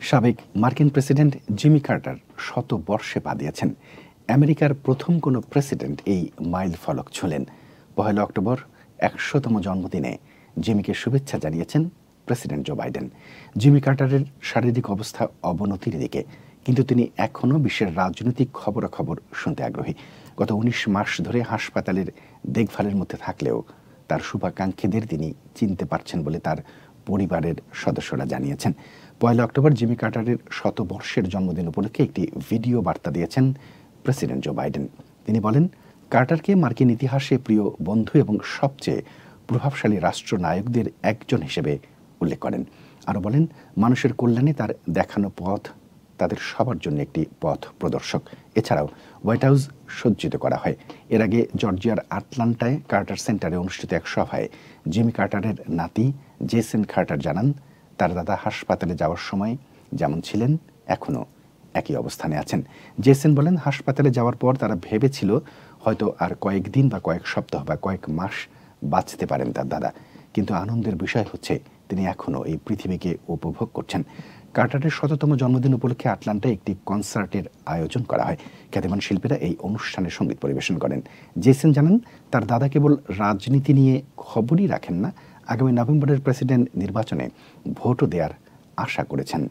সাবেক মার্কিন president Jimmy Carter শতবর্ষে পা দিয়েছেন। আমেরিকার প্রথম কোনো প্রেসিডেন্ট এই মাইল ফলক ছুঁলেন। ১ অক্টোবর ১০০তম জন্মদিনে জিমিকে শুভেচ্ছা জানিয়েছেন প্রেসিডেন্ট জো বাইডেন। জিমি কার্টারের শারীরিক অবস্থা অবনতির দিকে, কিন্তু তিনি এখনও বিশ্বের রাজনৈতিক খবরাখবর শুনতে আগ্রহী। গত ১৯ মাস ধরে হাসপাতালের দেখভালের মধ্যে থাকলেও তার শুভাকাঙ্ক্ষীদের তিনি চিনতে পারছেন বলে তার পরিবারের সদস্যরা জানিয়েছেন। ১ অক্টোবর জিমি কার্টারের শতবর্ষের জন্মদিন উপলক্ষে একটি ভিডিও বার্তা দিয়েছেন প্রেসিডেন্ট জো বাইডেন। তিনি বলেন, কার্টারকে মার্কিন ইতিহাসে প্রিয় বন্ধু এবং সবচেয়ে প্রভাবশালী রাষ্ট্রনায়কদের একজন হিসেবে উল্লেখ করেন। আরও বলেন, মানুষের কল্যাণে তার দেখানো পথ তাদের সবার জন্য একটি পথ প্রদর্শক। এছাড়াও হোয়াইট হাউস সজ্জিত করা হয়। এর আগে জর্জিয়ার আটলান্টায় কার্টার সেন্টারে অনুষ্ঠিত এক সভায় জিমি কার্টারের নাতি জেসন কার্টার জানান, তার দাদা হাসপাতালে যাওয়ার সময় যেমন ছিলেন এখনও একই অবস্থানে আছেন। জেসন বলেন, হাসপাতালে যাওয়ার পর তারা ভেবেছিল হয়তো আর কয়েকদিন বা কয়েক সপ্তাহ বা কয়েক মাস বাঁচতে পারেন তার দাদা, কিন্তু আনন্দের বিষয় হচ্ছে তিনি এখনও এই পৃথিবীকে উপভোগ করছেন। কার্টারের ১০০তম জন্মদিন উপলক্ষে আটলান্টায় একটি কনসার্টের আয়োজন করা হয়। খ্যাতিমান শিল্পীরা এই অনুষ্ঠানে সঙ্গীত পরিবেশন করেন। জেসন জানান, তার দাদা কেবল রাজনীতি নিয়ে খবরই রাখেন না, আগামী নভেম্বরের প্রেসিডেন্ট নির্বাচনে ভোটও দেওয়ার আশা করেছেন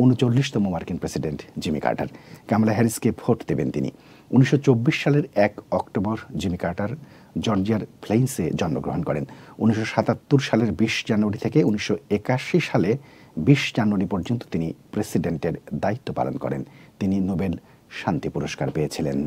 ৩৯তম মার্কিন প্রেসিডেন্ট জিমি কার্টার। কামালা হ্যারিসকে ভোট দেবেন তিনি। ১৯২৪ সালের ১ অক্টোবর জিমি কার্টার জর্জিয়ার প্লেইন্সে জন্মগ্রহণ করেন। ১৯৭৭ সালের ২০ জানুয়ারি থেকে ১৯৮১ সালে ২০ জানুয়ারি পর্যন্ত তিনি প্রেসিডেন্টের দায়িত্ব পালন করেন। তিনি নোবেল শান্তি পুরস্কার পেয়েছিলেন।